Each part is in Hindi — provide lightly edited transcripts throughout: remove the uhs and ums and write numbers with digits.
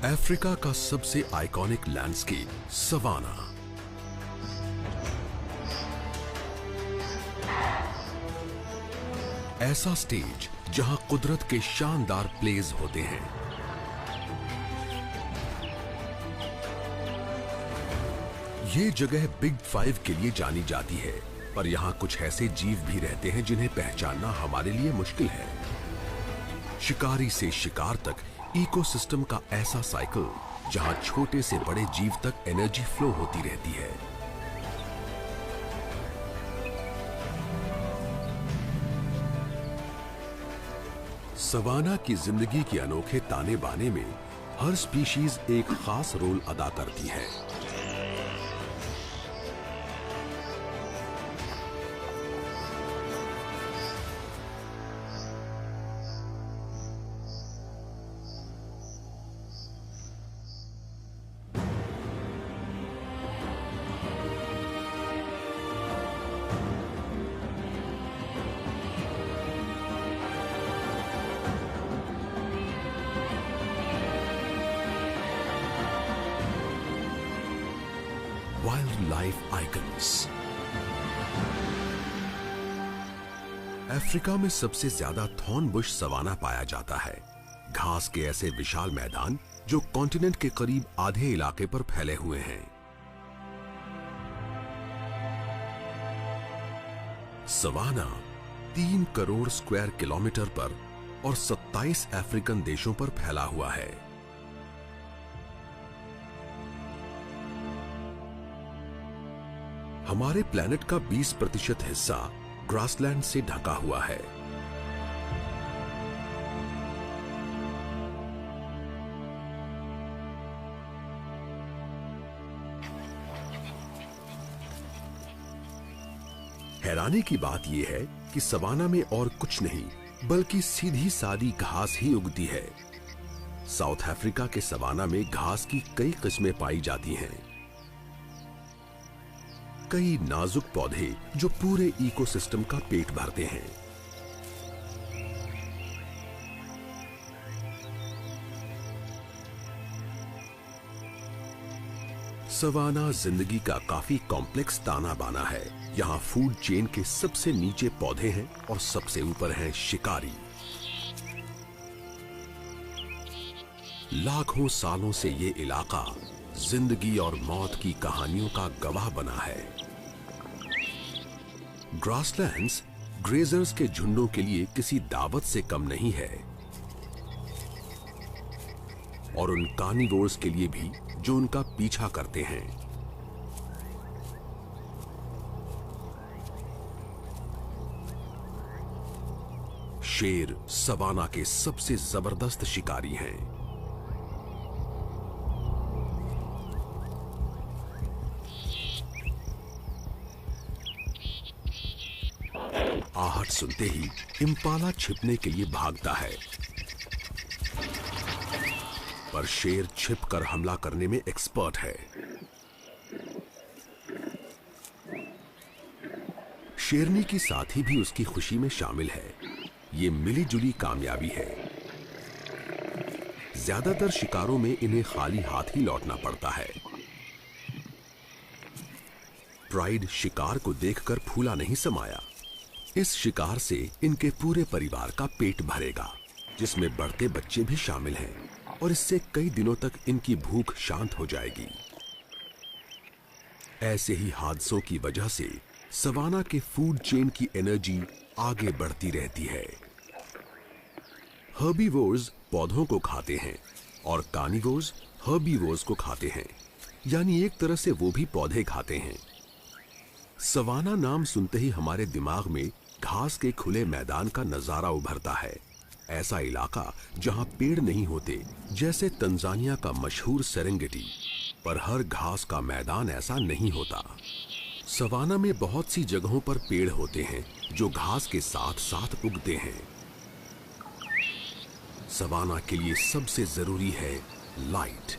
अफ्रीका का सबसे आइकॉनिक लैंडस्केप सवाना। ऐसा स्टेज जहां कुदरत के शानदार प्लेज होते हैं। ये जगह बिग 5 के लिए जानी जाती है, पर यहां कुछ ऐसे जीव भी रहते हैं जिन्हें पहचानना हमारे लिए मुश्किल है। शिकारी से शिकार तक इकोसिस्टम का ऐसा साइकिल जहां छोटे से बड़े जीव तक एनर्जी फ्लो होती रहती है। सवाना की जिंदगी के अनोखे ताने बाने में हर स्पीशीज एक खास रोल अदा करती है। Wild life icons. अफ्रीका में सबसे ज्यादा थॉर्न बुश सवाना पाया जाता है। घास के ऐसे विशाल मैदान जो कॉन्टिनेंट के करीब आधे इलाके पर फैले हुए हैं। सवाना 3 करोड़ स्क्वायर किलोमीटर पर और 27 अफ्रीकन देशों पर फैला हुआ है। हमारे प्लैनेट का 20% हिस्सा ग्रासलैंड से ढका हुआ है। हैरानी की बात यह है कि सवाना में और कुछ नहीं बल्कि सीधी सादी घास ही उगती है। साउथ अफ्रीका के सवाना में घास की कई किस्में पाई जाती हैं। कई नाजुक पौधे जो पूरे इकोसिस्टम का पेट भरते हैं। सवाना जिंदगी का काफी कॉम्प्लेक्स ताना बाना है। यहाँ फूड चेन के सबसे नीचे पौधे हैं और सबसे ऊपर हैं शिकारी। लाखों सालों से ये इलाका जिंदगी और मौत की कहानियों का गवाह बना है। ग्रासलैंड्स ग्रेजर्स के झुंडों के लिए किसी दावत से कम नहीं है, और उन कार्निवोर्स के लिए भी जो उनका पीछा करते हैं। शेर सवाना के सबसे जबरदस्त शिकारी हैं। आहट सुनते ही इम्पाला छिपने के लिए भागता है, पर शेर छिपकर हमला करने में एक्सपर्ट है। शेरनी की साथी भी उसकी खुशी में शामिल है। ये मिलीजुली कामयाबी है। ज्यादातर शिकारों में इन्हें खाली हाथ ही लौटना पड़ता है। प्राइड शिकार को देखकर फूला नहीं समाया। इस शिकार से इनके पूरे परिवार का पेट भरेगा, जिसमें बढ़ते बच्चे भी शामिल हैं, और इससे कई दिनों तक इनकी भूख शांत हो जाएगी। ऐसे ही हादसों की वजह से सवाना के फूड चेन की एनर्जी आगे बढ़ती रहती है। हर्बीवोर्स पौधों को खाते हैं और कार्निवोर्स हर्बीवोर्स को खाते हैं, यानी एक तरह से वो भी पौधे खाते हैं। सवाना नाम सुनते ही हमारे दिमाग में घास के खुले मैदान का नजारा उभरता है। ऐसा इलाका जहां पेड़ नहीं होते, जैसे तंजानिया का मशहूर सेरेंगेटी, पर हर घास का मैदान ऐसा नहीं होता। सवाना में बहुत सी जगहों पर पेड़ होते हैं जो घास के साथ साथ उगते हैं। सवाना के लिए सबसे जरूरी है लाइट।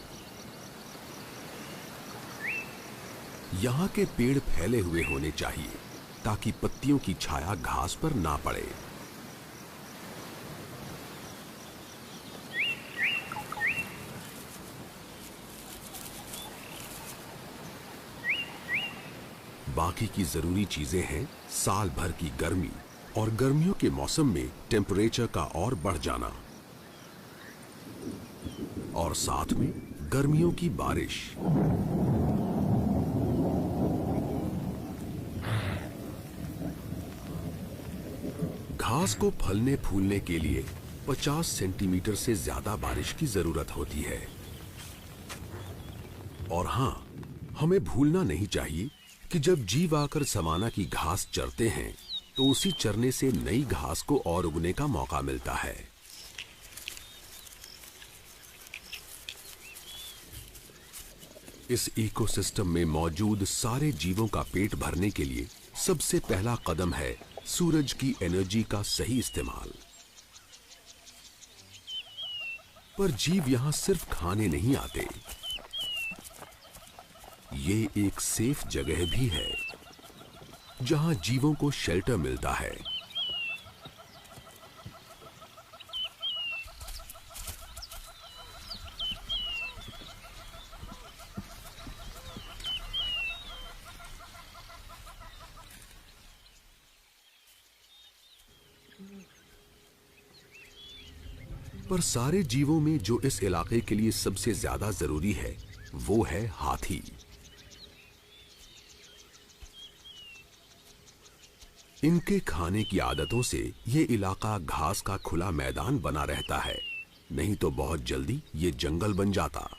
यहाँ के पेड़ फैले हुए होने चाहिए ताकि पत्तियों की छाया घास पर ना पड़े। बाकी की जरूरी चीजें हैं साल भर की गर्मी और गर्मियों के मौसम में टेम्परेचर का और बढ़ जाना, और साथ में गर्मियों की बारिश। घास को फलने फूलने के लिए 50 सेंटीमीटर से ज्यादा बारिश की जरूरत होती है। और हां, हमें भूलना नहीं चाहिए कि जब जीव आकर सवाना की घास चरते हैं तो उसी चरने से नई घास को और उगने का मौका मिलता है। इस इकोसिस्टम में मौजूद सारे जीवों का पेट भरने के लिए सबसे पहला कदम है सूरज की एनर्जी का सही इस्तेमाल। पर जीव यहां सिर्फ खाने नहीं आते, ये एक सेफ जगह भी है जहां जीवों को शेल्टर मिलता है। पर सारे जीवों में जो इस इलाके के लिए सबसे ज्यादा जरूरी है वो है हाथी। इनके खाने की आदतों से ये इलाका घास का खुला मैदान बना रहता है, नहीं तो बहुत जल्दी ये जंगल बन जाता।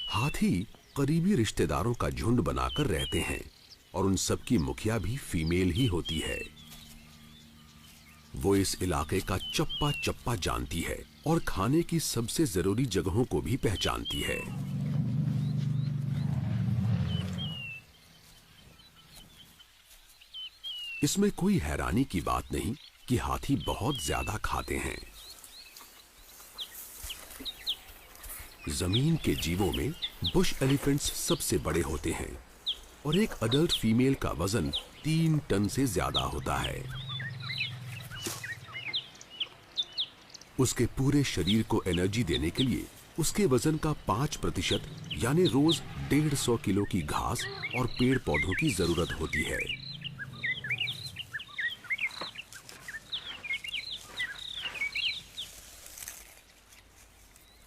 हाथी करीबी रिश्तेदारों का झुंड बनाकर रहते हैं और उन सब की मुखिया भी फीमेल ही होती है। वो इस इलाके का चप्पा चप्पा जानती है और खाने की सबसे जरूरी जगहों को भी पहचानती है। इसमें कोई हैरानी की बात नहीं कि हाथी बहुत ज्यादा खाते हैं। जमीन के जीवों में बुश एलिफेंट्स सबसे बड़े होते हैं और एक अडल्ट फीमेल का वजन 3 टन से ज्यादा होता है। उसके पूरे शरीर को एनर्जी देने के लिए उसके वजन का 5% यानी रोज 150 किलो की घास और पेड़ पौधों की जरूरत होती है।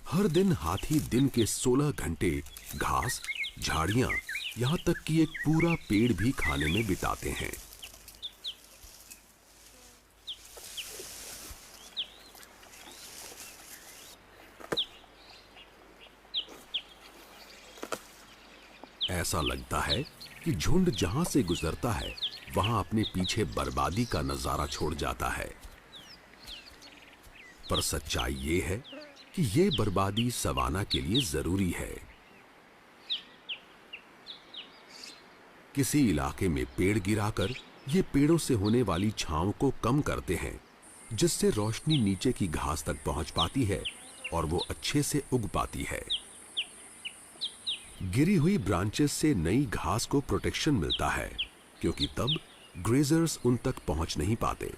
हर दिन हाथी दिन के 16 घंटे घास, झाड़ियां, यहां तक कि एक पूरा पेड़ भी खाने में बिताते हैं। ऐसा लगता है कि झुंड जहां से गुजरता है वहां अपने पीछे बर्बादी का नजारा छोड़ जाता है। पर सच्चाई ये है कि ये बर्बादी सवाना के लिए जरूरी है। किसी इलाके में पेड़ गिराकर ये पेड़ों से होने वाली छांव को कम करते हैं, जिससे रोशनी नीचे की घास तक पहुंच पाती है और वो अच्छे से उग पाती है। गिरी हुई ब्रांचेस से नई घास को प्रोटेक्शन मिलता है, क्योंकि तब ग्रेजर्स उन तक पहुंच नहीं पाते।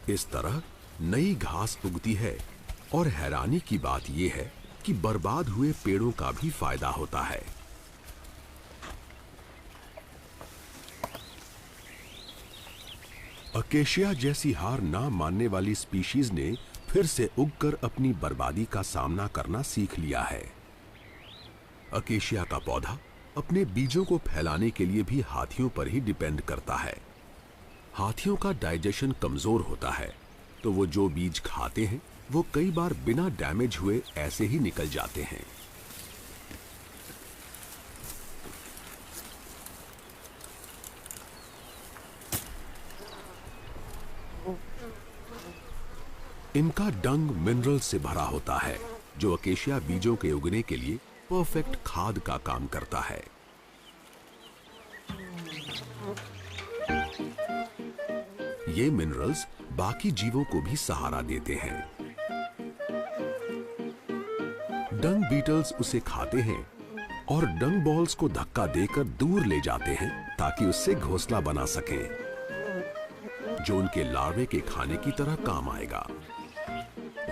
इस तरह नई घास उगती है और हैरानी की बात यह है कि बर्बाद हुए पेड़ों का भी फायदा होता है। अकेशिया जैसी हार ना मानने वाली स्पीशीज ने फिर से उगकर अपनी बर्बादी का सामना करना सीख लिया है। अकेशिया का पौधा अपने बीजों को फैलाने के लिए भी हाथियों पर ही डिपेंड करता है। हाथियों का डाइजेशन कमजोर होता है, तो वो जो बीज खाते हैं वो कई बार बिना डैमेज हुए ऐसे ही निकल जाते हैं। इनका डंग मिनरल से भरा होता है, जो अकेशिया बीजों के उगने के लिए परफेक्ट खाद का काम करता है। ये मिनरल्स बाकी जीवों को भी सहारा देते हैं। डंग बीटल्स उसे खाते हैं और डंग बॉल्स को धक्का देकर दूर ले जाते हैं ताकि उससे घोंसला बना सकें, जो उनके लार्वे के खाने की तरह काम आएगा।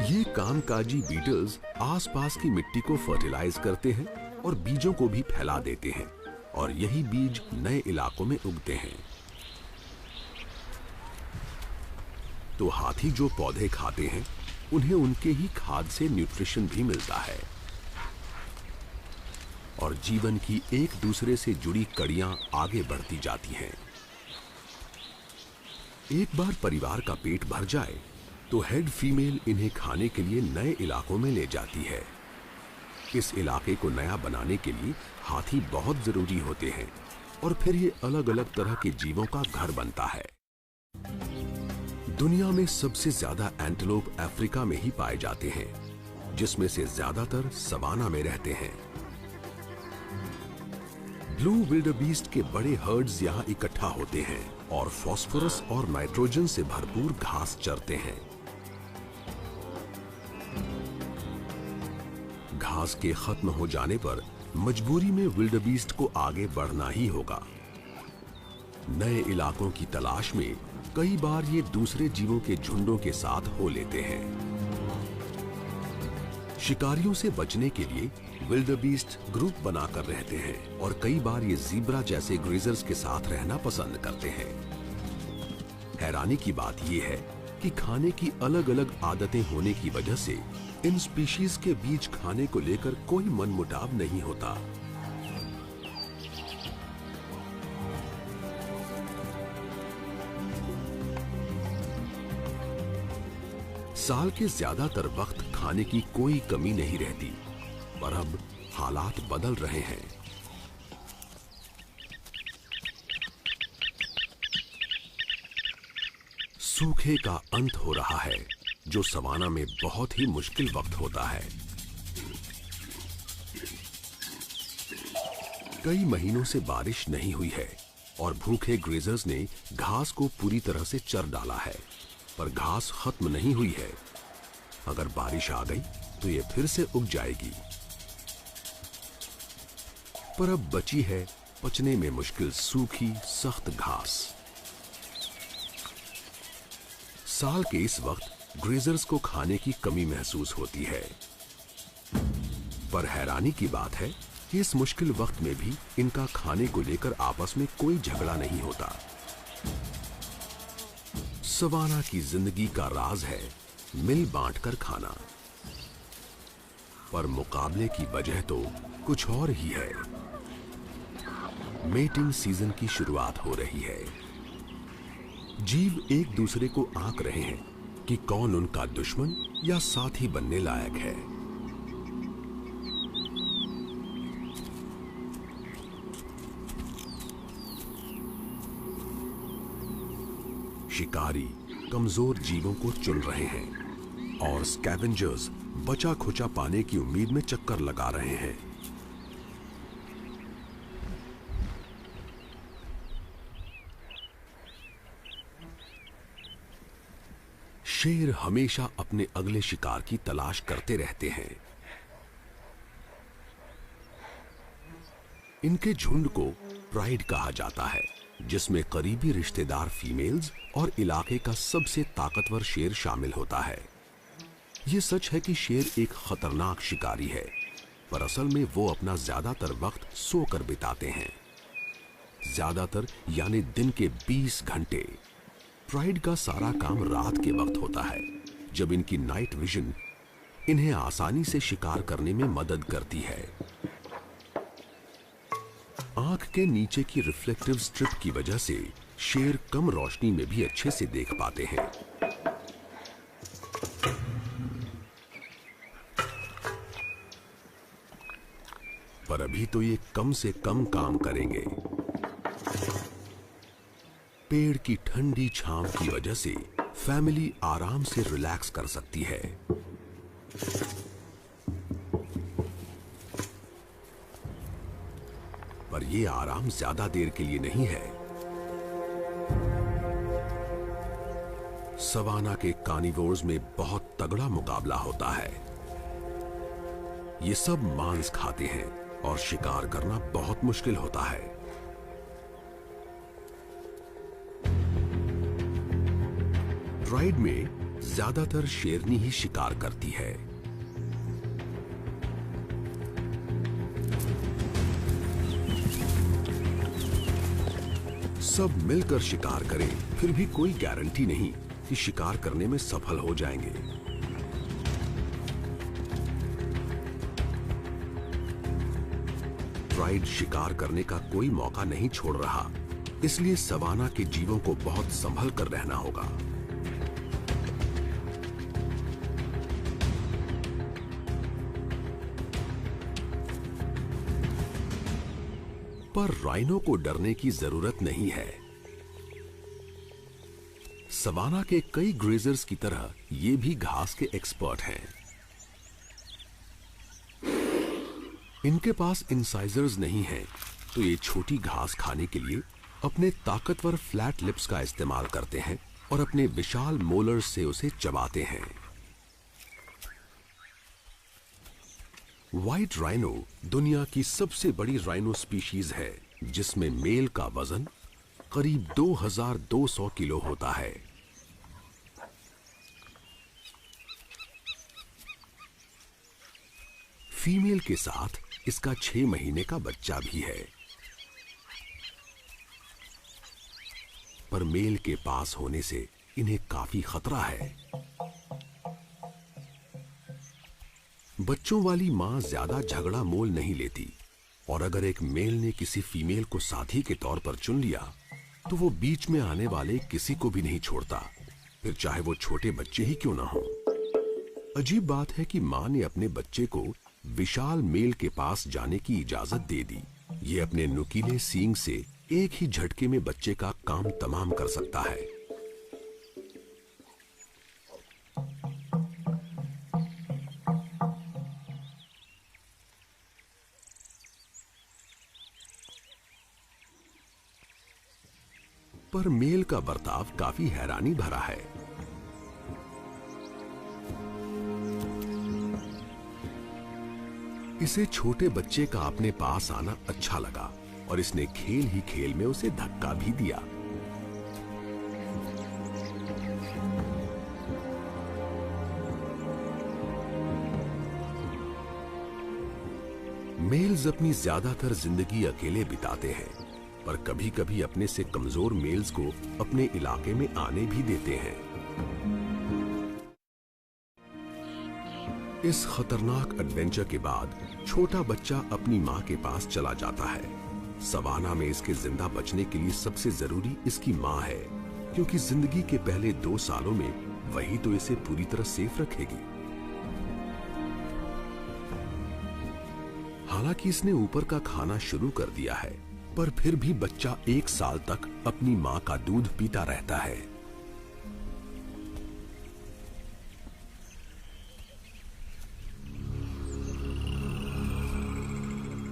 ये कामकाजी बीटल्स आसपास की मिट्टी को फर्टिलाइज करते हैं और बीजों को भी फैला देते हैं, और यही बीज नए इलाकों में उगते हैं। तो हाथी जो पौधे खाते हैं, उन्हें उनके ही खाद से न्यूट्रिशन भी मिलता है, और जीवन की एक दूसरे से जुड़ी कड़ियां आगे बढ़ती जाती हैं। एक बार परिवार का पेट भर जाए तो हेड फीमेल इन्हें खाने के लिए नए इलाकों में ले जाती है। इस इलाके को नया बनाने के लिए हाथी बहुत जरूरी होते हैं, और फिर ये अलग अलग तरह के जीवों का घर बनता है। दुनिया में सबसे ज्यादा एंटीलोप अफ्रीका में ही पाए जाते हैं, जिसमें से ज्यादातर सवाना में रहते हैं। ब्लू विल्डरबीस्ट के बड़े हर्ड्स यहाँ इकट्ठा होते हैं और फास्फोरस और नाइट्रोजन से भरपूर घास चरते हैं। घास के खत्म हो जाने पर मजबूरी में विल्डरबीस्ट को आगे बढ़ना ही होगा। नए इलाकों की तलाश में कई बार ये दूसरे जीवों के झुंडों के साथ हो लेते हैं। शिकारियों से बचने के लिए विल्डरबीस्ट ग्रुप बनाकर रहते हैं, और कई बार ये ज़ीब्रा जैसे ग्रेजर्स के साथ रहना पसंद करते हैं। हैरानी की बात यह है कि खाने की अलग अलग आदतें होने की वजह से इन स्पीशीज के बीच खाने को लेकर कोई मनमुटाव नहीं होता। साल के ज्यादातर वक्त खाने की कोई कमी नहीं रहती, पर अब हालात बदल रहे हैं। सूखे का अंत हो रहा है, जो सवाना में बहुत ही मुश्किल वक्त होता है। कई महीनों से बारिश नहीं हुई है, और भूखे ग्रेजर्स ने घास को पूरी तरह से चर डाला है, पर घास खत्म नहीं हुई है। अगर बारिश आ गई तो ये फिर से उग जाएगी, पर अब बची है पचने में मुश्किल सूखी सख्त घास। साल के इस वक्त ग्रेजर्स को खाने की कमी महसूस होती है, पर हैरानी की बात है कि इस मुश्किल वक्त में भी इनका खाने को लेकर आपस में कोई झगड़ा नहीं होता। सवाना की जिंदगी का राज है मिल बांटकर खाना, पर मुकाबले की वजह तो कुछ और ही है। मेटिंग सीजन की शुरुआत हो रही है। जीव एक दूसरे को आंक रहे हैं कि कौन उनका दुश्मन या साथी बनने लायक है। शिकारी कमजोर जीवों को चुन रहे हैं, और स्कैवेंजर्स बचा खुचा पाने की उम्मीद में चक्कर लगा रहे हैं। शेर हमेशा अपने अगले शिकार की तलाश करते रहते हैं। इनके झुंड को प्राइड कहा जाता है, जिसमें करीबी रिश्तेदार फीमेल्स और इलाके का सबसे ताकतवर शेर शामिल होता है। यह सच है कि शेर एक खतरनाक शिकारी है, पर असल में वो अपना ज्यादातर वक्त सोकर बिताते हैं। ज्यादातर यानी दिन के 20 घंटे। प्राइड का सारा काम रात के वक्त होता है, जब इनकी नाइट विजन इन्हें आसानी से शिकार करने में मदद करती है। आंख के नीचे की रिफ्लेक्टिव स्ट्रिप की वजह से शेर कम रोशनी में भी अच्छे से देख पाते हैं। पर अभी तो ये कम से कम काम करेंगे। पेड़ की ठंडी छांव की वजह से फैमिली आराम से रिलैक्स कर सकती है। पर यह आराम ज्यादा देर के लिए नहीं है। सवाना के कार्निवोर्स में बहुत तगड़ा मुकाबला होता है। ये सब मांस खाते हैं और शिकार करना बहुत मुश्किल होता है। प्राइड में ज्यादातर शेरनी ही शिकार करती है। सब मिलकर शिकार करें, फिर भी कोई गारंटी नहीं कि शिकार करने में सफल हो जाएंगे। प्राइड शिकार करने का कोई मौका नहीं छोड़ रहा, इसलिए सवाना के जीवों को बहुत संभल कर रहना होगा। पर राइनो को डरने की जरूरत नहीं है। सवाना के कई ग्रेजर्स की तरह ये भी घास के एक्सपर्ट हैं। इनके पास इंसाइजर्स नहीं हैं, तो ये छोटी घास खाने के लिए अपने ताकतवर फ्लैट लिप्स का इस्तेमाल करते हैं और अपने विशाल मोलर्स से उसे चबाते हैं। व्हाइट राइनो दुनिया की सबसे बड़ी राइनो स्पीशीज है, जिसमें मेल का वजन करीब 2200 किलो होता है। फीमेल के साथ इसका 6 महीने का बच्चा भी है। पर मेल के पास होने से इन्हें काफी खतरा है। बच्चों वाली मां ज्यादा झगड़ा मोल नहीं लेती, और अगर एक मेल ने किसी फीमेल को साथी के तौर पर चुन लिया तो वो बीच में आने वाले किसी को भी नहीं छोड़ता, फिर चाहे वो छोटे बच्चे ही क्यों ना हो। अजीब बात है कि मां ने अपने बच्चे को विशाल मेल के पास जाने की इजाजत दे दी। ये अपने नुकीले सींग से एक ही झटके में बच्चे का काम तमाम कर सकता है। पर मेल का बर्ताव काफी हैरानी भरा है। इसे छोटे बच्चे का अपने पास आना अच्छा लगा और इसने खेल ही खेल में उसे धक्का भी दिया। मेल्स अपनी ज्यादातर जिंदगी अकेले बिताते हैं, पर कभी-कभी अपने से कमजोर मेल्स को अपने इलाके में आने भी देते हैं। इस खतरनाक एडवेंचर के बाद छोटा बच्चा अपनी मां के पास चला जाता है। सवाना में इसके जिंदा बचने के लिए सबसे जरूरी इसकी मां है, क्योंकि जिंदगी के पहले 2 सालों में वही तो इसे पूरी तरह सेफ रखेगी। हालांकि इसने ऊपर का खाना शुरू कर दिया है, पर फिर भी बच्चा 1 साल तक अपनी मां का दूध पीता रहता है।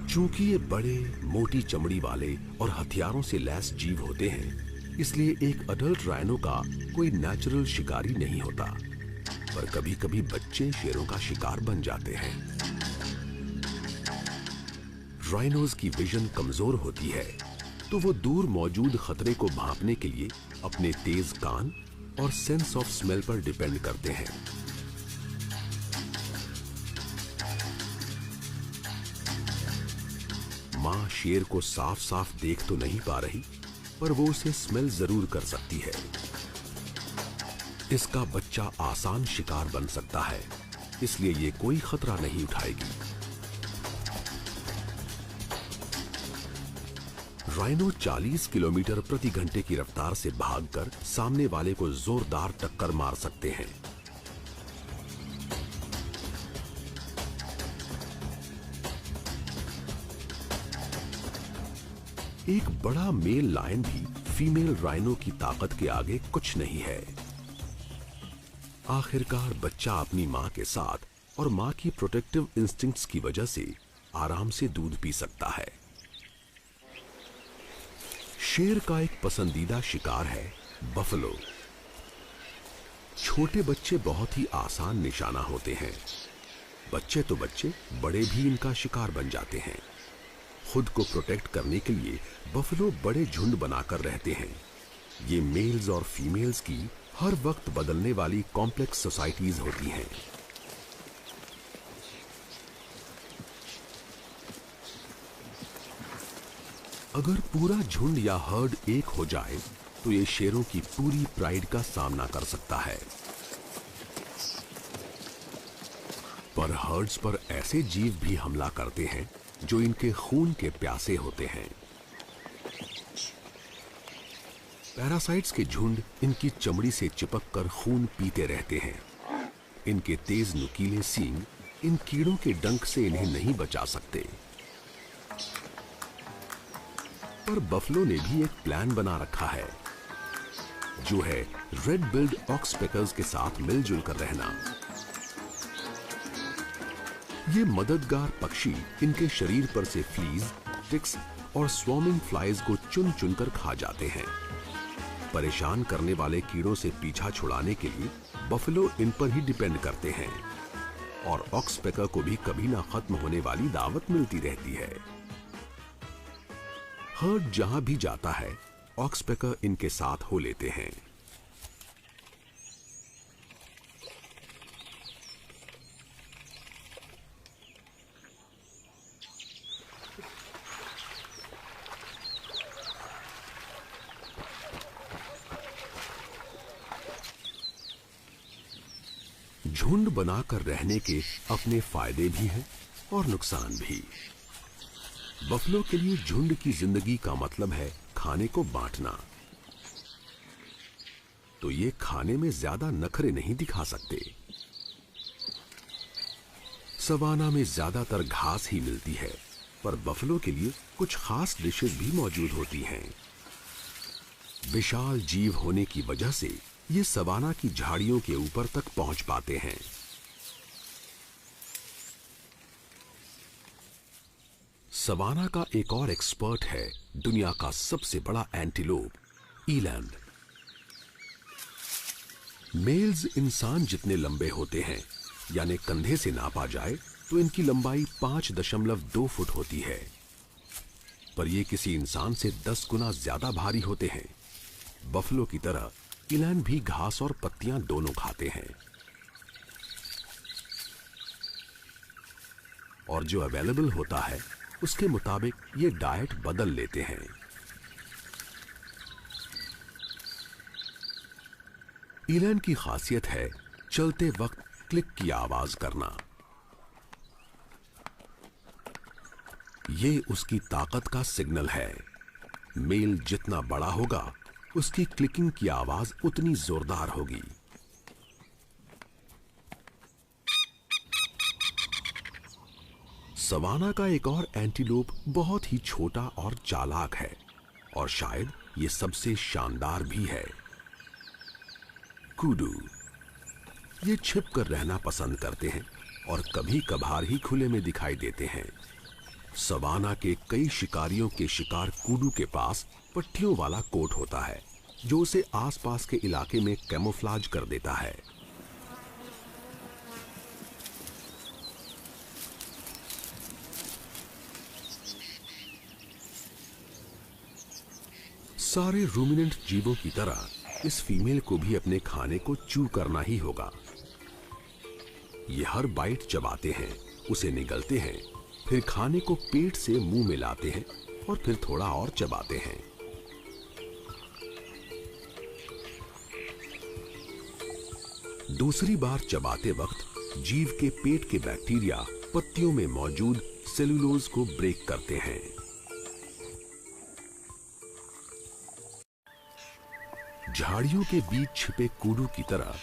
चूंकि ये बड़े, मोटी चमड़ी वाले और हथियारों से लैस जीव होते हैं, इसलिए एक अडल्ट राइनो का कोई नेचुरल शिकारी नहीं होता। पर कभी-कभी बच्चे शेरों का शिकार बन जाते हैं। राइनोज की विजन कमजोर होती है, तो वो दूर मौजूद खतरे को भांपने के लिए अपने तेज कान और सेंस ऑफ स्मेल पर डिपेंड करते हैं। मां शेर को साफ साफ देख तो नहीं पा रही, पर वो उसे स्मेल जरूर कर सकती है। इसका बच्चा आसान शिकार बन सकता है, इसलिए ये कोई खतरा नहीं उठाएगी। राइनो 40 किलोमीटर प्रति घंटे की रफ्तार से भागकर सामने वाले को जोरदार टक्कर मार सकते हैं। एक बड़ा मेल लायन भी फीमेल राइनो की ताकत के आगे कुछ नहीं है। आखिरकार बच्चा अपनी मां के साथ और मां की प्रोटेक्टिव इंस्टिंक्ट्स की वजह से आराम से दूध पी सकता है। शेर का एक पसंदीदा शिकार है बफलो। छोटे बच्चे बहुत ही आसान निशाना होते हैं। बच्चे तो बच्चे, बड़े भी इनका शिकार बन जाते हैं। खुद को प्रोटेक्ट करने के लिए बफलो बड़े झुंड बनाकर रहते हैं। ये मेल्स और फीमेल्स की हर वक्त बदलने वाली कॉम्प्लेक्स सोसाइटीज होती हैं। अगर पूरा झुंड या हर्ड एक हो जाए तो ये शेरों की पूरी प्राइड का सामना कर सकता है। पर हर्ड्स पर ऐसे जीव भी हमला करते हैं जो इनके खून के प्यासे होते हैं। पैरासाइट्स के झुंड इनकी चमड़ी से चिपककर खून पीते रहते हैं। इनके तेज नुकीले सींग इन कीड़ों के डंक से इन्हें नहीं बचा सकते। पर बफलो ने भी एक प्लान बना रखा है, जो है रेड बिल्ड ऑक्सपेकर्स के साथ मिलजुल कर रहना। ये मददगार पक्षी इनके शरीर पर से फ्लीज, टिक्स और स्वॉर्मिंग फ्लाइज को चुन चुनकर खा जाते हैं। परेशान करने वाले कीड़ों से पीछा छुड़ाने के लिए बफलो इन पर ही डिपेंड करते हैं और ऑक्सपेकर को भी कभी ना खत्म होने वाली दावत मिलती रहती है। हर्ड जहां भी जाता है, ऑक्सपेकर इनके साथ हो लेते हैं। झुंड बनाकर रहने के अपने फायदे भी हैं और नुकसान भी। बफलो के लिए झुंड की जिंदगी का मतलब है खाने को बांटना। तो ये खाने में ज्यादा नखरे नहीं दिखा सकते। सवाना में ज्यादातर घास ही मिलती है, पर बफलो के लिए कुछ खास डिशेस भी मौजूद होती हैं। विशाल जीव होने की वजह से ये सवाना की झाड़ियों के ऊपर तक पहुंच पाते हैं। सवाना का एक और एक्सपर्ट है दुनिया का सबसे बड़ा एंटीलोप, ईलैंड। मेल्स इंसान जितने लंबे होते हैं, यानी कंधे से नापा जाए तो इनकी लंबाई 5.2 फुट होती है, पर ये किसी इंसान से 10 गुना ज्यादा भारी होते हैं। बफलो की तरह ईलैंड भी घास और पत्तियां दोनों खाते हैं, और जो अवेलेबल होता है उसके मुताबिक ये डाइट बदल लेते हैं। ईलैंड की खासियत है चलते वक्त क्लिक की आवाज करना। ये उसकी ताकत का सिग्नल है। मेल जितना बड़ा होगा, उसकी क्लिकिंग की आवाज उतनी जोरदार होगी। सवाना का एक और एंटीलोप बहुत ही छोटा और चालाक है, और शायद ये सबसे शानदार भी है, कूडू। ये छिपकर रहना पसंद करते हैं और कभी कभार ही खुले में दिखाई देते हैं। सवाना के कई शिकारियों के शिकार कूडू के पास पट्टियों वाला कोट होता है, जो उसे आसपास के इलाके में कैमोफ्लाज कर देता है। सारे रूमिनेंट जीवों की तरह इस फीमेल को भी अपने खाने को च्यू करना ही होगा। ये हर बाइट चबाते हैं, उसे निगलते हैं, फिर खाने को पेट से मुंह में लाते हैं और फिर थोड़ा और चबाते हैं। दूसरी बार चबाते वक्त जीव के पेट के बैक्टीरिया पत्तियों में मौजूद सेलुलोज को ब्रेक करते हैं। झाड़ियों के बीच छिपे कूडू की तरह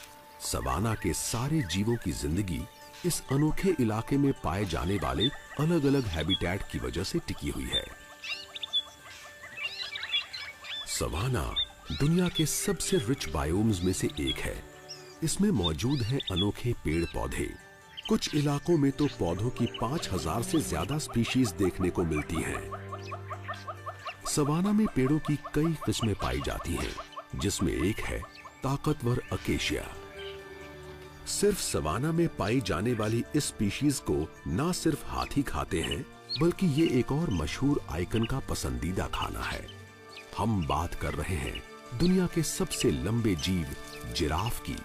सवाना के सारे जीवों की जिंदगी इस अनोखे इलाके में पाए जाने वाले अलग अलग हैबिटेट की वजह से टिकी हुई है। सवाना दुनिया के सबसे रिच बायोम्स में से एक है। इसमें मौजूद हैं अनोखे पेड़ पौधे। कुछ इलाकों में तो पौधों की 5000 से ज्यादा स्पीशीज देखने को मिलती हैं। सवाना में पेड़ों की कई किस्में पाई जाती हैं, जिसमें एक है ताकतवर अकेशिया। सिर्फ सवाना में पाई जाने वाली इस स्पीशीज को ना सिर्फ हाथी खाते हैं, बल्कि ये एक और मशहूर आइकन का पसंदीदा खाना है। हम बात कर रहे हैं दुनिया के सबसे लंबे जीव जिराफ की।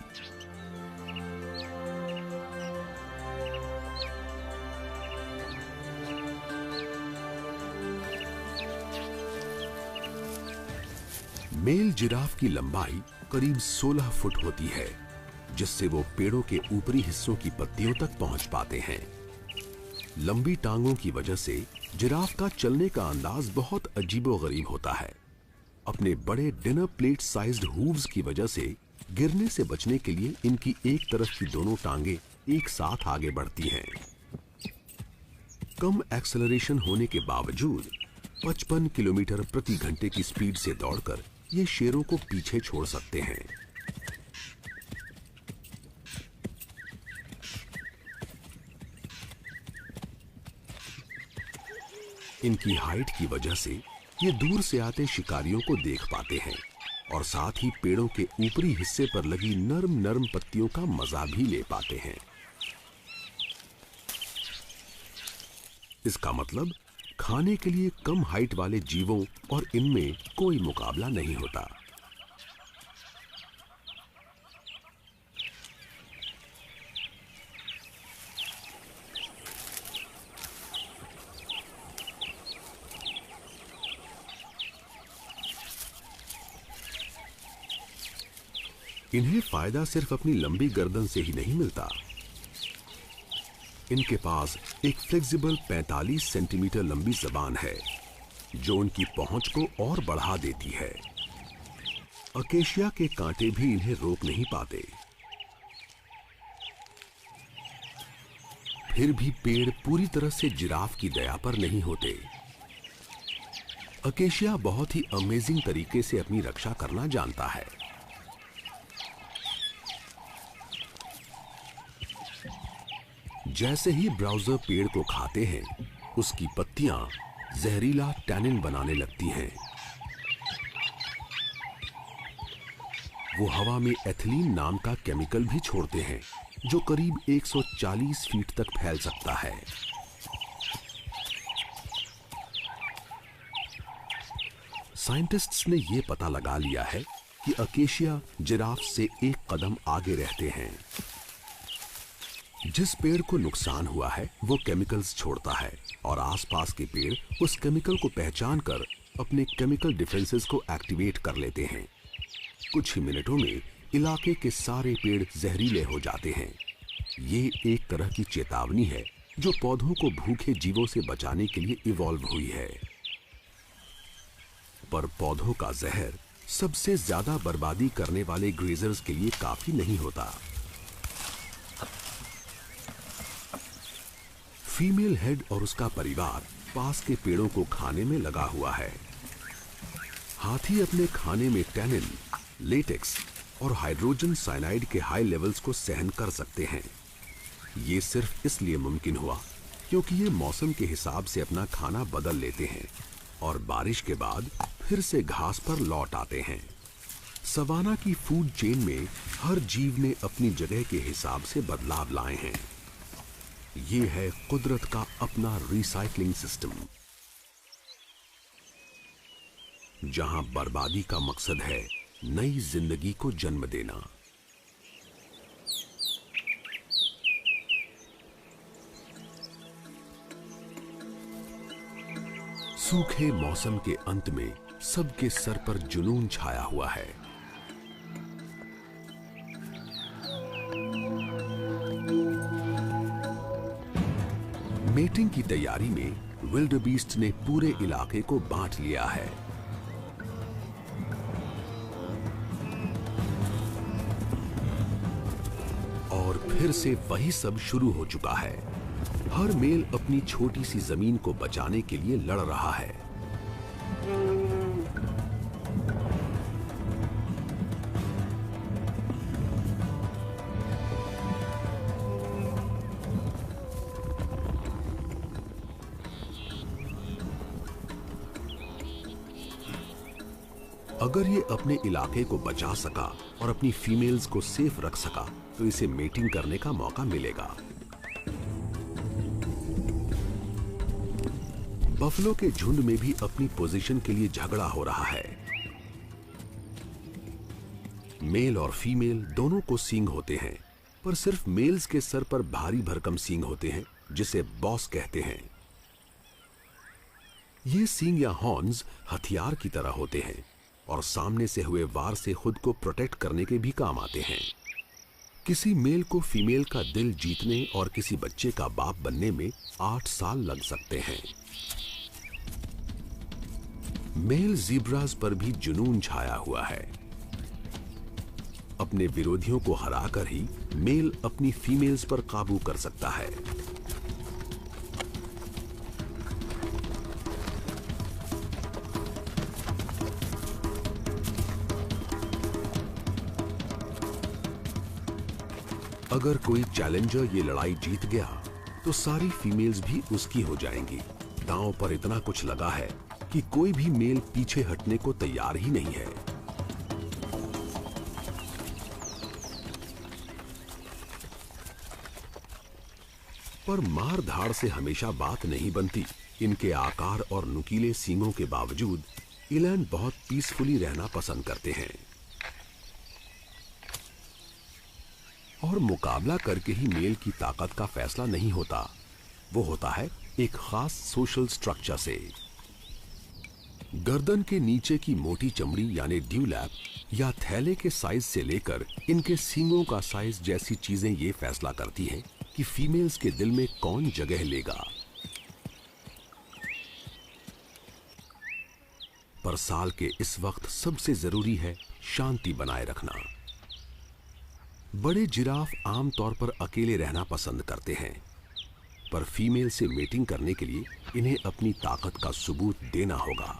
मेल जिराफ की लंबाई करीब 16 फुट होती है, जिससे वो पेड़ों के ऊपरी हिस्सों की पत्तियों तक पहुंच पाते हैं। लंबी टांगों की वजह से जिराफ का चलने का अंदाज बहुत अजीबोगरीब होता है। अपने बड़े डिनर प्लेट साइज्ड हूव्स की वजह से गिरने से बचने के लिए इनकी एक तरफ की दोनों टांगे एक साथ आगे बढ़ती हैं। कम एक्सेलरेशन होने के बावजूद 55 किलोमीटर प्रति घंटे की स्पीड से दौड़कर ये शेरों को पीछे छोड़ सकते हैं। इनकी हाइट की वजह से ये दूर से आते शिकारियों को देख पाते हैं और साथ ही पेड़ों के ऊपरी हिस्से पर लगी नरम नरम पत्तियों का मजा भी ले पाते हैं। इसका मतलब खाने के लिए कम हाइट वाले जीवों और इनमें कोई मुकाबला नहीं होता। इन्हें फायदा सिर्फ अपनी लंबी गर्दन से ही नहीं मिलता। इनके पास एक फ्लेक्सिबल 45 सेंटीमीटर लंबी जबान है, जो उनकी पहुंच को और बढ़ा देती है। अकेशिया के कांटे भी इन्हें रोक नहीं पाते। फिर भी पेड़ पूरी तरह से जिराफ की दया पर नहीं होते। अकेशिया बहुत ही अमेजिंग तरीके से अपनी रक्षा करना जानता है। जैसे ही ब्राउजर पेड़ को खाते हैं, उसकी पत्तियां जहरीला टैनिन बनाने लगती हैं। वो हवा में एथिलीन नाम का केमिकल भी छोड़ते हैं, जो करीब 140 फीट तक फैल सकता है। साइंटिस्ट्स ने यह पता लगा लिया है कि अकेशिया जिराफ से एक कदम आगे रहते हैं। जिस पेड़ को नुकसान हुआ है वो केमिकल्स छोड़ता है और आसपास के पेड़ उस केमिकल को पहचान कर अपने केमिकल डिफेंसेस को एक्टिवेट कर लेते हैं। कुछ ही मिनटों में इलाके के सारे पेड़ जहरीले हो जाते हैं। ये एक तरह की चेतावनी है जो पौधों को भूखे जीवों से बचाने के लिए इवॉल्व हुई है। पर पौधों का जहर सबसे ज्यादा बर्बादी करने वाले ग्रेजर्स के लिए काफी नहीं होता। फीमेल हेड और उसका परिवार पास के पेड़ों को खाने में लगा हुआ है। हाथी अपने खाने में टैनिन, लेटेक्स और हाइड्रोजन साइनाइड के हाई लेवल्स को सहन कर सकते हैं। ये सिर्फ इसलिए मुमकिन हुआ क्योंकि ये मौसम के हिसाब से अपना खाना बदल लेते हैं और बारिश के बाद फिर से घास पर लौट आते हैं। सवाना की फूड चेन में हर जीव ने अपनी जगह के हिसाब से बदलाव लाए हैं। ये है कुदरत का अपना रिसाइकलिंग सिस्टम, जहां बर्बादी का मकसद है नई जिंदगी को जन्म देना। सूखे मौसम के अंत में सबके सर पर जुनून छाया हुआ है। मेटिंग की तैयारी में विल्डबीस्ट ने पूरे इलाके को बांट लिया है। और फिर से वही सब शुरू हो चुका है। हर मेल अपनी छोटी सी जमीन को बचाने के लिए लड़ रहा है। अगर ये अपने इलाके को बचा सका और अपनी फीमेल्स को सेफ रख सका तो इसे मेटिंग करने का मौका मिलेगा। बफलो के झुंड में भी अपनी पोजीशन के लिए झगड़ा हो रहा है। मेल और फीमेल दोनों को सींग होते हैं, पर सिर्फ मेल्स के सर पर भारी भरकम सींग होते हैं जिसे बॉस कहते हैं। ये सींग या हॉर्न्स हथियार की तरह होते हैं और सामने से हुए वार से खुद को प्रोटेक्ट करने के भी काम आते हैं। किसी मेल को फीमेल का दिल जीतने और किसी बच्चे का बाप बनने में 8 साल लग सकते हैं। मेल ज़ीब्रास पर भी जुनून छाया हुआ है। अपने विरोधियों को हराकर ही मेल अपनी फीमेल्स पर काबू कर सकता है। अगर कोई चैलेंजर ये लड़ाई जीत गया तो सारी फीमेल्स भी उसकी हो जाएंगी। दांव पर इतना कुछ लगा है कि कोई भी मेल पीछे हटने को तैयार ही नहीं है। पर मार धाड़ से हमेशा बात नहीं बनती। इनके आकार और नुकीले सींगों के बावजूद इलैंड बहुत पीसफुली रहना पसंद करते हैं और मुकाबला करके ही मेल की ताकत का फैसला नहीं होता, वो होता है एक खास सोशल स्ट्रक्चर से। गर्दन के नीचे की मोटी चमड़ी यानी ड्यूलैप या थैले के साइज से लेकर इनके सींगों का साइज जैसी चीजें ये फैसला करती हैं कि फीमेल्स के दिल में कौन जगह लेगा। पर साल के इस वक्त सबसे जरूरी है शांति बनाए रखना। बड़े जिराफ आमतौर पर अकेले रहना पसंद करते हैं, पर फीमेल से मेटिंग करने के लिए इन्हें अपनी ताकत का सबूत देना होगा।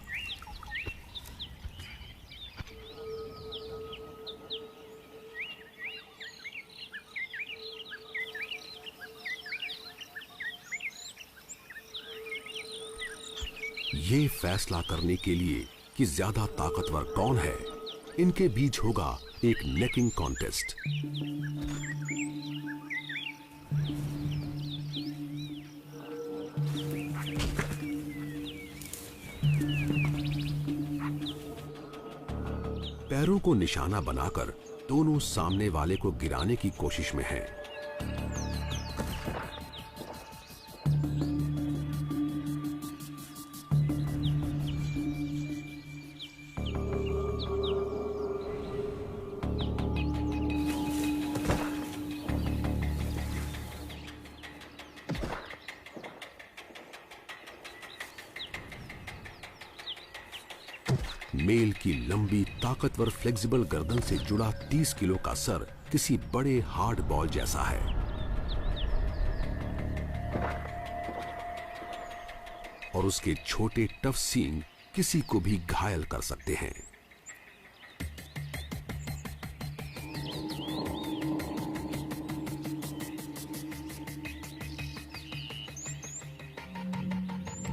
ये फैसला करने के लिए कि ज्यादा ताकतवर कौन है, इनके बीच होगा एक नेकिंग कॉन्टेस्ट। पैरों को निशाना बनाकर दोनों सामने वाले को गिराने की कोशिश में हैं। मेल की लंबी ताकतवर फ्लेक्सिबल गर्दन से जुड़ा 30 किलो का सर किसी बड़े हार्ड बॉल जैसा है और उसके छोटे टफ सींग किसी को भी घायल कर सकते हैं।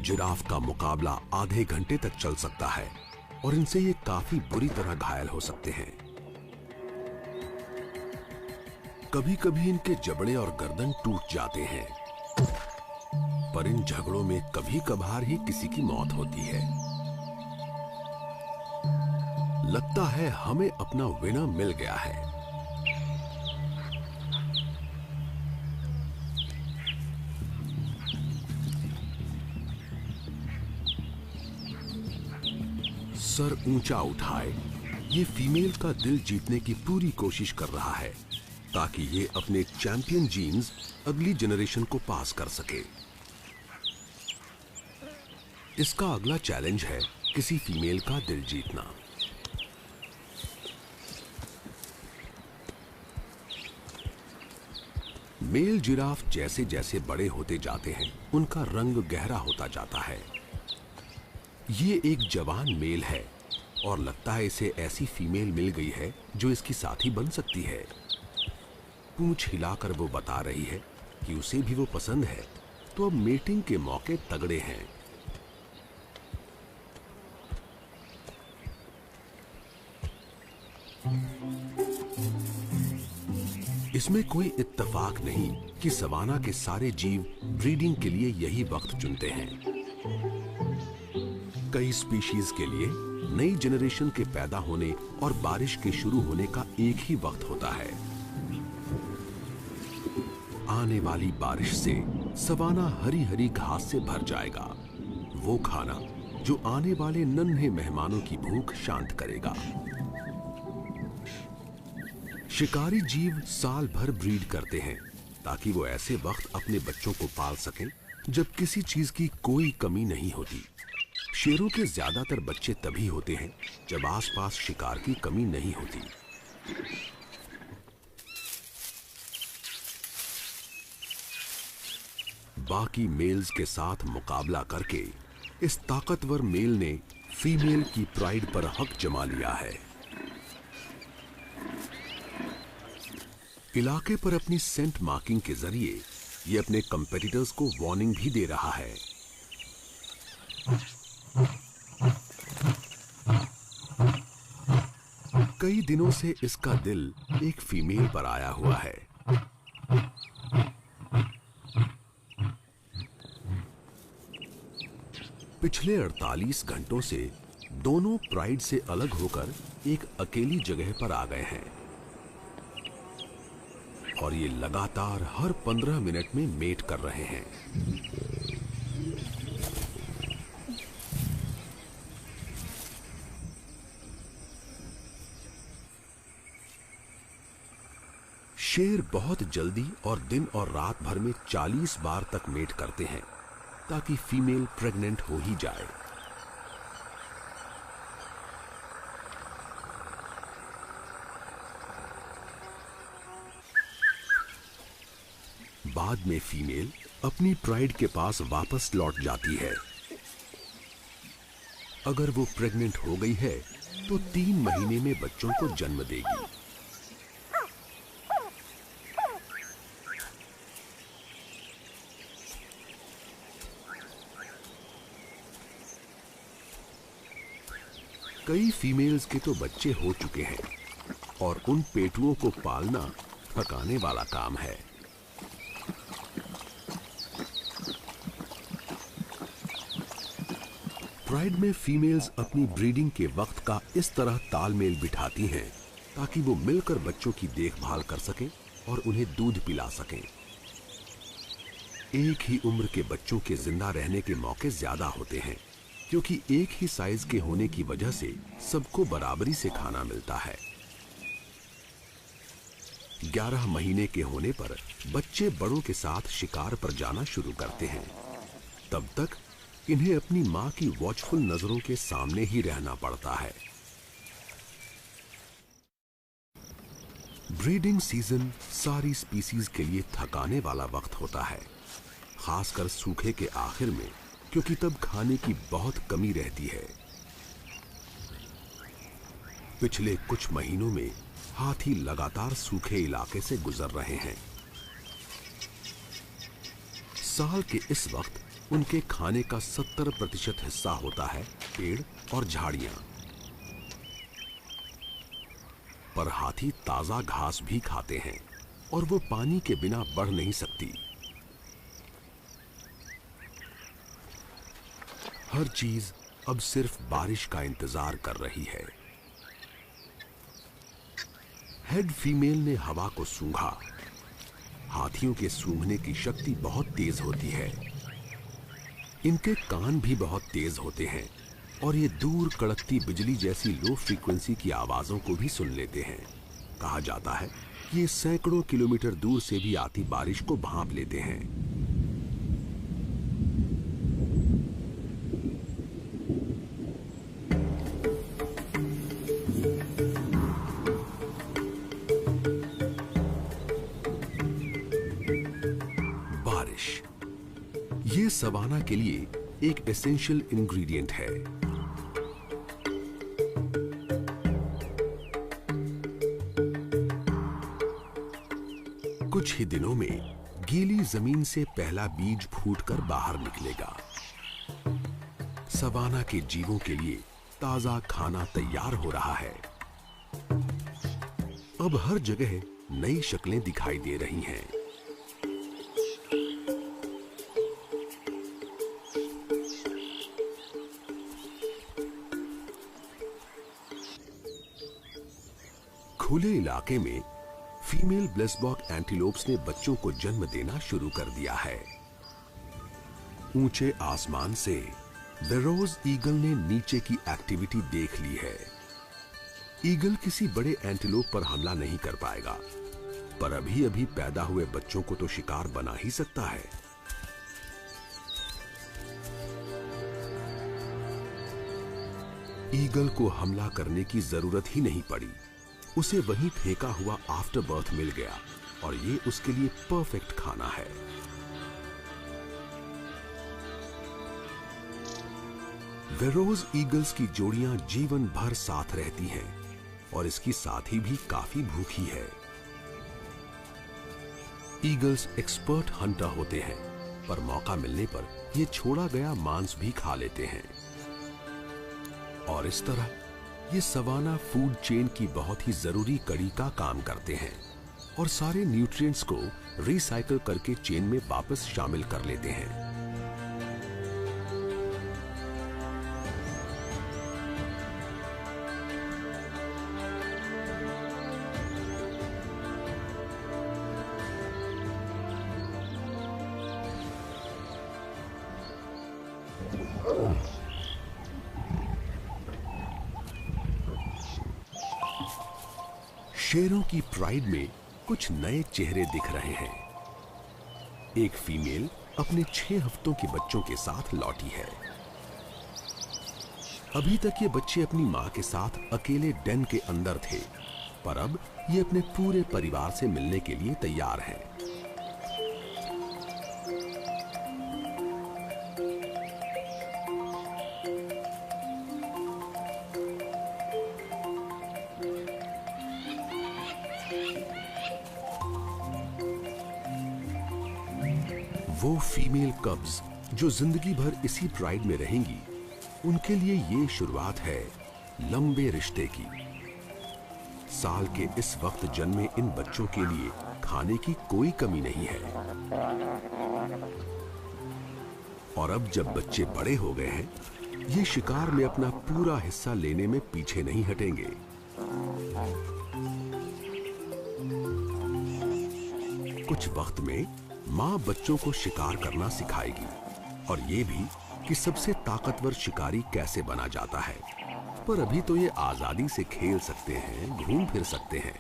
जिराफ का मुकाबला आधे घंटे तक चल सकता है और इनसे ये काफी बुरी तरह घायल हो सकते हैं। कभी कभी इनके जबड़े और गर्दन टूट जाते हैं, पर इन झगड़ों में कभी कभार ही किसी की मौत होती है। लगता है हमें अपना विनर मिल गया है। सर ऊंचा उठाए ये फीमेल का दिल जीतने की पूरी कोशिश कर रहा है ताकि ये अपने चैंपियन जीन्स अगली जनरेशन को पास कर सके। इसका अगला चैलेंज है किसी फीमेल का दिल जीतना। मेल जिराफ जैसे जैसे बड़े होते जाते हैं उनका रंग गहरा होता जाता है। ये एक जवान मेल है और लगता है इसे ऐसी फीमेल मिल गई है जो इसकी साथी बन सकती है। पूंछ हिलाकर वो बता रही है कि उसे भी वो पसंद है, तो अब मेटिंग के मौके तगड़े हैं। इसमें कोई इत्तेफाक नहीं कि सवाना के सारे जीव ब्रीडिंग के लिए यही वक्त चुनते हैं। कई स्पीशीज के लिए नई जनरेशन के पैदा होने और बारिश के शुरू होने का एक ही वक्त होता है। आने वाली बारिश से सवाना हरी हरी घास से भर जाएगा, वो खाना जो आने वाले नन्हे मेहमानों की भूख शांत करेगा। शिकारी जीव साल भर ब्रीड करते हैं ताकि वो ऐसे वक्त अपने बच्चों को पाल सकें जब किसी चीज की कोई कमी नहीं होती। शेरों के ज्यादातर बच्चे तभी होते हैं जब आसपास शिकार की कमी नहीं होती। बाकी मेल्स के साथ मुकाबला करके इस ताकतवर मेल ने फीमेल की प्राइड पर हक जमा लिया है। इलाके पर अपनी सेंट मार्किंग के जरिए ये अपने कंपेटिटर्स को वार्निंग भी दे रहा है। कई दिनों से इसका दिल एक फीमेल पर आया हुआ है। पिछले 48 घंटों से दोनों प्राइड से अलग होकर एक अकेली जगह पर आ गए हैं और ये लगातार हर 15 मिनट में मेट कर रहे हैं। शेर बहुत जल्दी और दिन और रात भर में 40 बार तक मेट करते हैं ताकि फीमेल प्रेग्नेंट हो ही जाए। बाद में फीमेल अपनी प्राइड के पास वापस लौट जाती है। अगर वो प्रेग्नेंट हो गई है तो 3 महीने में बच्चों को जन्म देगी। कई फीमेल्स के तो बच्चे हो चुके हैं और उन पेटुओं को पालना थकाने वाला काम है। प्राइड में फीमेल्स अपनी ब्रीडिंग के वक्त का इस तरह तालमेल बिठाती हैं ताकि वो मिलकर बच्चों की देखभाल कर सकें और उन्हें दूध पिला सकें। एक ही उम्र के बच्चों के जिंदा रहने के मौके ज्यादा होते हैं क्योंकि एक ही साइज के होने की वजह से सबको बराबरी से खाना मिलता है। 11 महीने के होने पर बच्चे बड़ों के साथ शिकार पर जाना शुरू करते हैं। तब तक इन्हें अपनी मां की वॉचफुल नजरों के सामने ही रहना पड़ता है। ब्रीडिंग सीजन सारी स्पीसीज के लिए थकाने वाला वक्त होता है, खासकर सूखे के आखिर में, क्योंकि तब खाने की बहुत कमी रहती है। पिछले कुछ महीनों में हाथी लगातार सूखे इलाके से गुजर रहे हैं। साल के इस वक्त उनके खाने का 70% हिस्सा होता है पेड़ और झाड़ियां। पर हाथी ताजा घास भी खाते हैं और वो पानी के बिना बढ़ नहीं सकती। हर चीज अब सिर्फ बारिश का इंतजार कर रही है। हेड फीमेल ने हवा को सूंघा। हाथियों के सूंघने की शक्ति बहुत तेज होती है। इनके कान भी बहुत तेज होते हैं और ये दूर कड़कती बिजली जैसी लो फ्रीक्वेंसी की आवाजों को भी सुन लेते हैं। कहा जाता है कि ये सैकड़ों किलोमीटर दूर से भी आती बारिश को भांप लेते हैं। ये सवाना के लिए एक एसेंशियल इंग्रेडिएंट है। कुछ ही दिनों में गीली जमीन से पहला बीज फूटकर बाहर निकलेगा। सवाना के जीवों के लिए ताजा खाना तैयार हो रहा है। अब हर जगह नई शक्लें दिखाई दे रही हैं। खुले इलाके में फीमेल ब्लेसबॉक एंटीलोप्स ने बच्चों को जन्म देना शुरू कर दिया है। ऊंचे आसमान से वेरोज ईगल ने नीचे की एक्टिविटी देख ली है। ईगल किसी बड़े एंटीलोप पर हमला नहीं कर पाएगा, पर अभी अभी पैदा हुए बच्चों को तो शिकार बना ही सकता है। ईगल को हमला करने की जरूरत ही नहीं पड़ी, उसे वहीं फेंका हुआ आफ्टर बर्थ मिल गया और ये उसके लिए परफेक्ट खाना है। वेरोज ईगल्स की जोड़ियां जीवन भर साथ रहती हैं और इसकी साथी भी काफी भूखी है। ईगल्स एक्सपर्ट हंटर होते हैं, पर मौका मिलने पर ये छोड़ा गया मांस भी खा लेते हैं और इस तरह ये सवाना फूड चेन की बहुत ही जरूरी कड़ी का काम करते हैं और सारे न्यूट्रिएंट्स को रिसाइकल करके चेन में वापस शामिल कर लेते हैं। शेरों की प्राइड में कुछ नए चेहरे दिख रहे हैं। एक फीमेल अपने 6 हफ्तों के बच्चों के साथ लौटी है। अभी तक ये बच्चे अपनी मां के साथ अकेले डेन के अंदर थे, पर अब ये अपने पूरे परिवार से मिलने के लिए तैयार हैं। वो फीमेल कब्स जो जिंदगी भर इसी प्राइड में रहेंगी, उनके लिए ये शुरुआत है लंबे रिश्ते की। साल के इस वक्त जन्मे इन बच्चों के लिए खाने की कोई कमी नहीं है और अब जब बच्चे बड़े हो गए हैं, ये शिकार में अपना पूरा हिस्सा लेने में पीछे नहीं हटेंगे। कुछ वक्त में मां बच्चों को शिकार करना सिखाएगी और ये भी कि सबसे ताकतवर शिकारी कैसे बना जाता है, पर अभी तो ये आजादी से खेल सकते हैं, घूम फिर सकते हैं।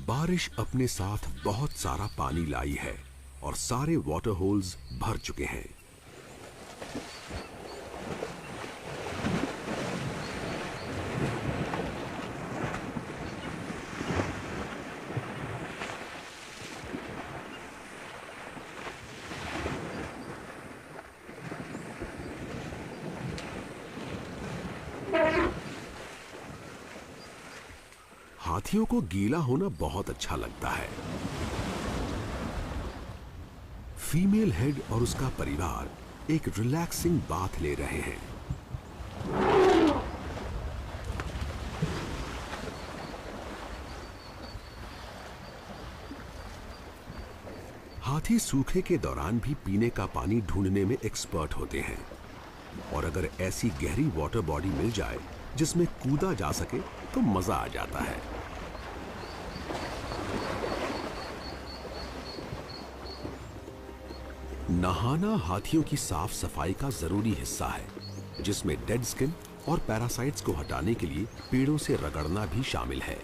बारिश अपने साथ बहुत सारा पानी लाई है और सारे वाटर होल्स भर चुके हैं। हाथियों को गीला होना बहुत अच्छा लगता है। फीमेल हेड और उसका परिवार एक रिलैक्सिंग बाथ ले रहे हैं। हाथी सूखे के दौरान भी पीने का पानी ढूंढने में एक्सपर्ट होते हैं और अगर ऐसी गहरी वाटर बॉडी मिल जाए जिसमें कूदा जा सके तो मजा आ जाता है। नहाना हाथियों की साफ सफाई का जरूरी हिस्सा है, जिसमें डेड स्किन और पैरासाइट्स को हटाने के लिए पेड़ों से रगड़ना भी शामिल है।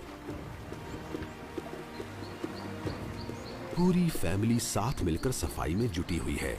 पूरी फैमिली साथ मिलकर सफाई में जुटी हुई है।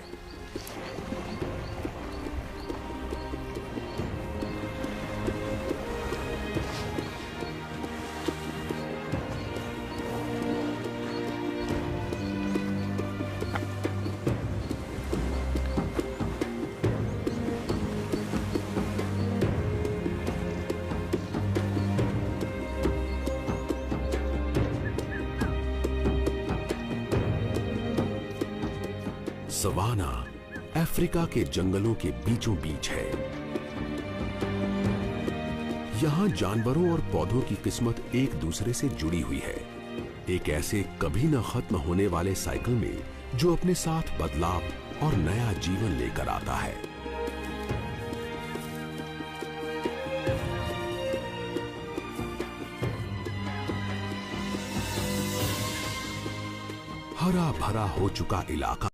सवाना अफ्रीका के जंगलों के बीचों बीच है। यहाँ जानवरों और पौधों की किस्मत एक दूसरे से जुड़ी हुई है। एक ऐसे कभी न खत्म होने वाले साइकिल में जो अपने साथ बदलाव और नया जीवन लेकर आता है। हरा भरा हो चुका इलाका